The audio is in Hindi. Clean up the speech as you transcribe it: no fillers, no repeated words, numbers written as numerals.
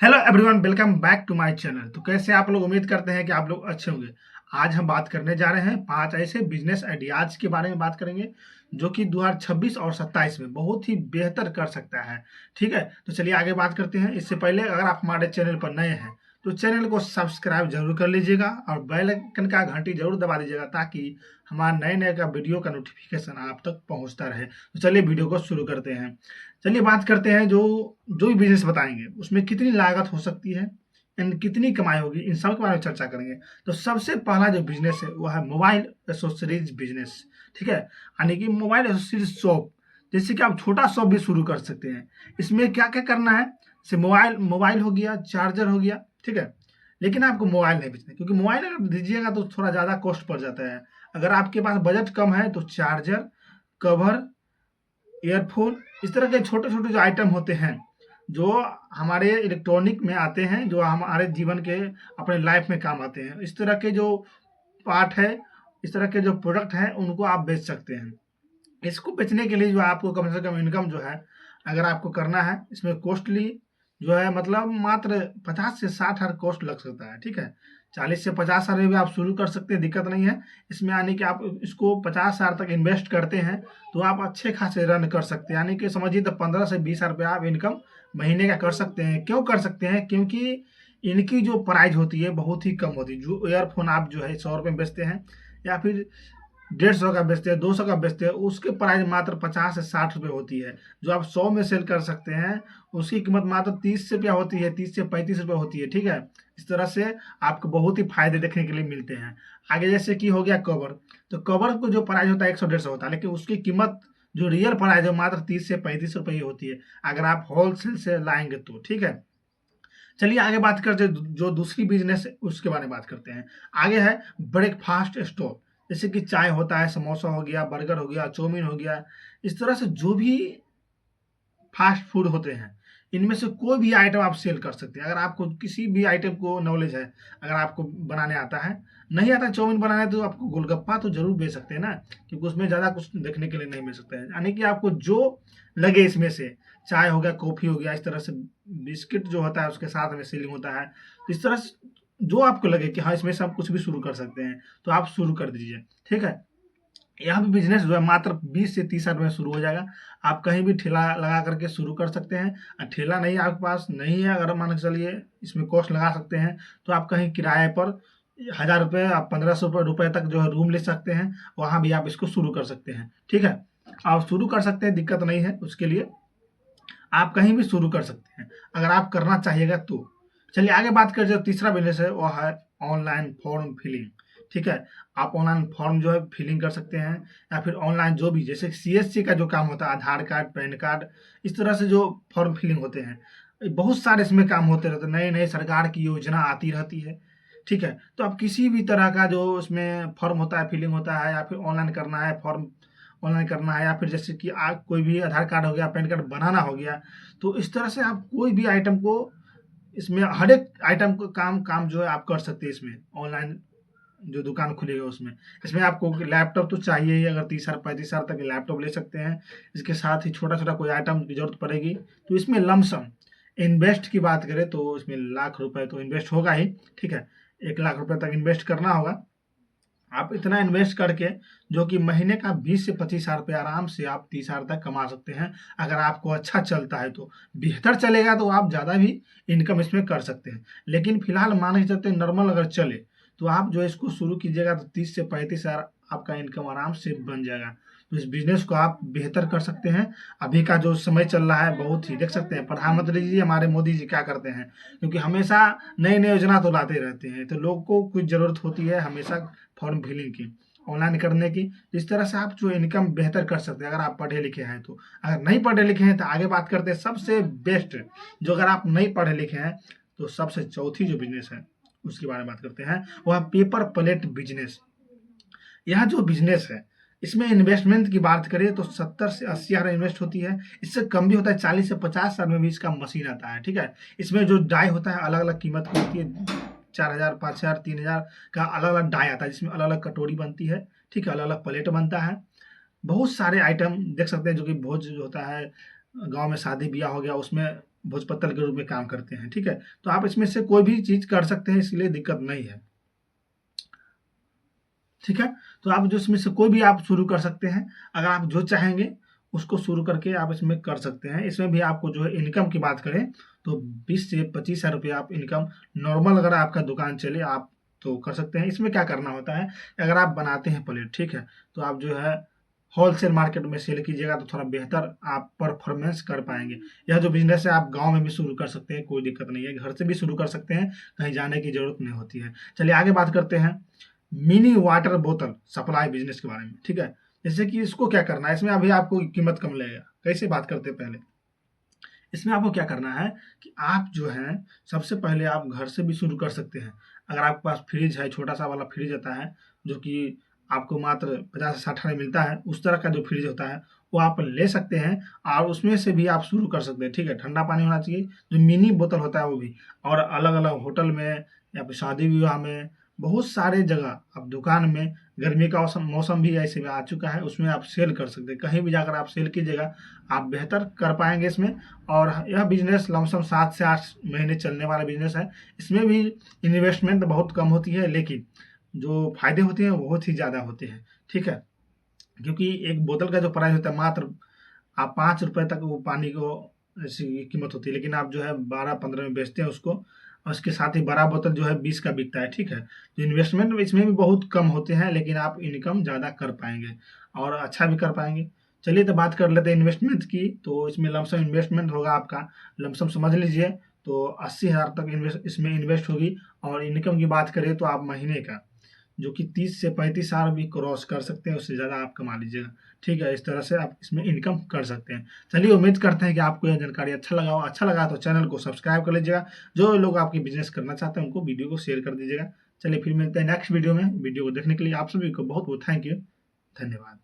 Hello everyone, welcome back to my channel. तो कैसे आप लोग? उम्मीद करते हैं कि आप लोग अच्छे होंगे। आज हम बात करने जा रहे हैं 5 ऐसे बिजनेस आइडियाज के बारे में बात करेंगे जो कि 2026 और 27 में बहुत ही बेहतर कर सकता है। ठीक है, तो चलिए आगे बात करते हैं। इससे पहले अगर आप हमारे चैनल पर नए हैं तो चैनल को सब्सक्राइब जरूर कर लीजिएगा और बेल आइकन का घंटी जरूर दबा दीजिएगा ताकि हमारा नए नए का वीडियो का नोटिफिकेशन आप तक पहुंचता रहे। तो चलिए वीडियो को शुरू करते हैं। चलिए बात करते हैं जो जो भी बिजनेस बताएंगे उसमें कितनी लागत हो सकती है एंड कितनी कमाई होगी, इन सब के बारे में चर्चा करेंगे। तो सबसे पहला जो बिजनेस है वो है मोबाइल एसेसरीज बिजनेस। ठीक है, यानी कि मोबाइल एसेसरीज शॉप। जैसे कि आप छोटा शॉप भी शुरू कर सकते हैं। इसमें क्या क्या करना है, जैसे मोबाइल मोबाइल हो गया, चार्जर हो गया। ठीक है, लेकिन आपको मोबाइल नहीं बेचना, क्योंकि मोबाइल अगर दीजिएगा तो थोड़ा ज़्यादा कॉस्ट पड़ जाता है। अगर आपके पास बजट कम है तो चार्जर, कवर, ईयरफोन, इस तरह के छोटे-छोटे जो आइटम होते हैं, जो हमारे इलेक्ट्रॉनिक में आते हैं, जो हमारे जीवन के अपने लाइफ में काम आते हैं। इस तरह के जो पार्ट है, इस तरह के जो प्रोडक्ट हैं, उनको आप बेच सकते हैं। इसको बेचने के लिए जो आपको कम से कम इनकम जो है, अगर आपको करना है, इसमें कॉस्टली जो है मतलब मात्र 50 से 60 हज़ार कॉस्ट लग सकता है। ठीक है, 40 से 50 हज़ार में भी आप शुरू कर सकते हैं, दिक्कत नहीं है। इसमें यानी कि आप इसको 50 हज़ार तक इन्वेस्ट करते हैं तो आप अच्छे खासे रन कर सकते हैं। यानी कि समझिए तो 15 से 20 हज़ार रुपया आप इनकम महीने का कर सकते हैं। क्यों कर सकते हैं? क्योंकि इनकी जो प्राइस होती है बहुत ही कम होती है। जो ईयरफोन आप जो है 100 रुपये में बेचते हैं या फिर 150 का बेचते हैं, 200 का बेचते हैं, उसके प्राइस मात्र 50 से 60 रुपए होती है। जो आप 100 में सेल कर सकते हैं उसकी कीमत मात्र 30 रुपया होती है, 30 से 35 रुपए होती है। ठीक है, इस तरह से आपको बहुत ही फायदे देखने के लिए मिलते हैं। आगे जैसे कि हो गया कवर, तो कवर को जो प्राइस होता है 100-150 होता है, लेकिन उसकी कीमत जो रियल प्राइस है मात्र 30 से 35 रुपए ही होती है अगर आप होलसेल से लाएंगे तो। ठीक है, चलिए आगे बात करते हैं जो दूसरी बिजनेस है उसके बारे में बात करते हैं। आगे है ब्रेकफास्ट स्टोर। जैसे कि चाय होता है, समोसा हो गया, बर्गर हो गया, चाउमीन हो गया, इस तरह से जो भी फास्ट फूड होते हैं, इनमें से कोई भी आइटम आप सेल कर सकते हैं। अगर आपको किसी भी आइटम को नॉलेज है, अगर आपको बनाने आता है, नहीं आता है चाउमीन बनाने तो आपको गोलगप्पा तो ज़रूर बेच सकते हैं ना, क्योंकि उसमें ज़्यादा कुछ देखने के लिए नहीं मिल सकता है। यानी कि आपको जो लगे इसमें से, चाय हो गया, कॉफ़ी हो गया, इस तरह से बिस्किट जो होता है उसके साथ में सेलिंग होता है। तो इस तरह से जो आपको लगे कि हाँ, इसमें से आप कुछ भी शुरू कर सकते हैं, तो आप शुरू कर दीजिए। ठीक है? यह भी बिज़नेस जो है मात्र 20 से 30 हज़ार में शुरू हो जाएगा। आप कहीं भी ठेला लगा करके शुरू कर सकते हैं। ठेला नहीं आपके पास नहीं है, अगर मान के चलिए इसमें कॉस्ट लगा सकते हैं, तो आप कहीं किराए पर 1000 रुपए, आप 1500 रुपए तक जो है रूम ले सकते हैं, वहाँ भी आप इसको शुरू कर सकते हैं। ठीक है? आप शुरू कर सकते हैं, दिक्कत नहीं है उसके लिए। आप कहीं भी शुरू कर सकते हैं, अगर आप करना चाहिएगा तो। चलिए आगे बात करें, जो तीसरा बिज़नेस है वो है ऑनलाइन फॉर्म फिलिंग। ठीक है, आप ऑनलाइन फॉर्म जो है फिलिंग कर सकते हैं, या फिर ऑनलाइन जो भी जैसे सीएससी का जो काम होता है, आधार कार्ड, पैन कार्ड, इस तरह से जो फॉर्म फिलिंग होते हैं, बहुत सारे इसमें काम होते रहते हैं, नए-नए सरकार की योजना आती रहती है। ठीक है, तो आप किसी भी तरह का जो उसमें फॉर्म होता है, फिलिंग होता है, या फिर ऑनलाइन करना है फॉर्म, ऑनलाइन करना है, या फिर जैसे कि आप कोई भी आधार कार्ड हो गया, पैन कार्ड बनाना हो गया, तो इस तरह से आप कोई भी आइटम को इसमें हर एक आइटम को काम काम जो है आप कर सकते हैं इसमें। ऑनलाइन जो दुकान खुलेगा उसमें, इसमें आपको लैपटॉप तो चाहिए ही, अगर 30 हज़ार 35 हज़ार तक लैपटॉप ले सकते हैं। इसके साथ ही छोटा-छोटा कोई आइटम की ज़रूरत पड़ेगी, तो इसमें लमसम इन्वेस्ट की बात करें तो इसमें लाख रुपए तो इन्वेस्ट होगा ही। ठीक है, 1 लाख रुपए तक इन्वेस्ट करना होगा। आप इतना इन्वेस्ट करके जो कि महीने का 20 से 25 हज़ार रुपये आराम से आप 30 हज़ार तक कमा सकते हैं। अगर आपको अच्छा चलता है तो, बेहतर चलेगा तो आप ज़्यादा भी इनकम इसमें कर सकते हैं। लेकिन फिलहाल मान के चलते नॉर्मल अगर चले तो आप जो इसको शुरू कीजिएगा तो 30 से 35 हज़ार आपका इनकम आराम से बन जाएगा। तो इस बिज़नेस को आप बेहतर कर सकते हैं। अभी का जो समय चल रहा है बहुत ही देख सकते हैं, प्रधानमंत्री जी हमारे मोदी जी क्या करते हैं, क्योंकि हमेशा नई-नई योजना तो लाते रहते हैं, तो लोगों को कुछ ज़रूरत होती है हमेशा फॉर्म फिलिंग की, ऑनलाइन करने की। इस तरह से आप जो इनकम बेहतर कर सकते हैं अगर आप पढ़े लिखे हैं तो। अगर नहीं पढ़े लिखे हैं तो आगे बात करते हैं सबसे बेस्ट, जो अगर आप नहीं पढ़े लिखे हैं तो सबसे चौथी जो बिज़नेस है उसके बारे में बात करते हैं, वो है पेपर प्लेट बिज़नेस। यह जो बिज़नेस है, इसमें इन्वेस्टमेंट की बात करें तो 70 से 80 हज़ार इन्वेस्ट होती है। इससे कम भी होता है, 40 से 50 हज़ार में भी इसका मशीन आता है। ठीक है, इसमें जो डाई होता है अलग-अलग कीमत की होती है, 4000, 5000, 3000 का अलग-अलग डाई आता है, जिसमें अलग-अलग कटोरी बनती है। ठीक है, अलग-अलग प्लेट बनता है। बहुत सारे आइटम देख सकते हैं, जो कि भोज जो होता है, गाँव में शादी-ब्याह हो गया उसमें भोजपत्तल के रूप में काम करते हैं, ठीक है। तो आप इसमें से कोई भी चीज़ कर सकते हैं, इसलिए दिक्कत नहीं है, ठीक है। तो आप जो इसमें से कोई भी आप शुरू कर सकते हैं, अगर आप जो चाहेंगे उसको शुरू करके आप इसमें कर सकते हैं। इसमें भी आपको जो है इनकम की बात करें तो 20 से 25 हज़ार रुपये आप इनकम नॉर्मल अगर आपका दुकान चले आप तो कर सकते हैं। इसमें क्या करना होता है, अगर आप बनाते हैं प्लेट, ठीक है, तो आप जो है होलसेल मार्केट में सेल कीजिएगा तो थोड़ा बेहतर आप परफॉर्मेंस कर पाएंगे। यह जो बिजनेस है आप गांव में भी शुरू कर सकते हैं, कोई दिक्कत नहीं है, घर से भी शुरू कर सकते हैं, कहीं जाने की जरूरत नहीं होती है। चलिए आगे बात करते हैं मिनी वाटर बोतल सप्लाई बिजनेस के बारे में, ठीक है। जैसे कि इसको क्या करना है, इसमें अभी आपको कीमत कम लगेगा। कैसे बात करते हैं पहले, इसमें आपको क्या करना है कि आप जो है सबसे पहले आप घर से भी शुरू कर सकते हैं। अगर आपके पास फ्रिज है, छोटा सा वाला फ्रिज आता है जो कि आपको मात्र 50 से 60 में मिलता है, उस तरह का जो फ्रिज होता है वो आप ले सकते हैं और उसमें से भी आप शुरू कर सकते हैं, ठीक है। ठंडा पानी होना चाहिए, जो मिनी बोतल होता है वो भी। और अलग अलग होटल में या फिर शादी विवाह में, बहुत सारे जगह अब दुकान में, गर्मी का मौसम भी ऐसे में आ चुका है, उसमें आप सेल कर सकते हैं। कहीं भी जाकर आप सेल कीजिएगा, आप बेहतर कर पाएंगे इसमें। और यह बिजनेस लमसम 7 से 8 महीने चलने वाला बिजनेस है। इसमें भी इन्वेस्टमेंट बहुत कम होती है, लेकिन जो फायदे होते हैं वो बहुत ही ज़्यादा होते हैं, ठीक है। क्योंकि एक बोतल का जो प्राइस होता है मात्र आप 5 रुपए तक वो पानी को ऐसी कीमत होती है, लेकिन आप जो है 12-15 में बेचते हैं उसको, और उसके साथ ही बड़ा बोतल जो है 20 का बिकता है, ठीक है। तो इन्वेस्टमेंट इसमें भी बहुत कम होते हैं, लेकिन आप इनकम ज़्यादा कर पाएंगे और अच्छा भी कर पाएंगे। चलिए तो बात कर लेते हैं इन्वेस्टमेंट की। तो इसमें लमसम इन्वेस्टमेंट होगा आपका, लमसम समझ लीजिए, तो 80,000 तक इसमें इन्वेस्ट होगी। और इनकम की बात करें तो आप महीने का जो कि 30 से 35,000 भी क्रॉस कर सकते हैं, उससे ज़्यादा आप कमा लीजिएगा, ठीक है। इस तरह से आप इसमें इनकम कर सकते हैं। चलिए उम्मीद करते हैं कि आपको यह जानकारी अच्छा लगा हो। अच्छा लगा तो चैनल को सब्सक्राइब कर लीजिएगा। जो लोग आपकी बिजनेस करना चाहते हैं उनको वीडियो को शेयर कर दीजिएगा। चलिए फिर मिलते हैं नेक्स्ट वीडियो में। वीडियो को देखने के लिए आप सभी को बहुत बहुत थैंक यू, धन्यवाद।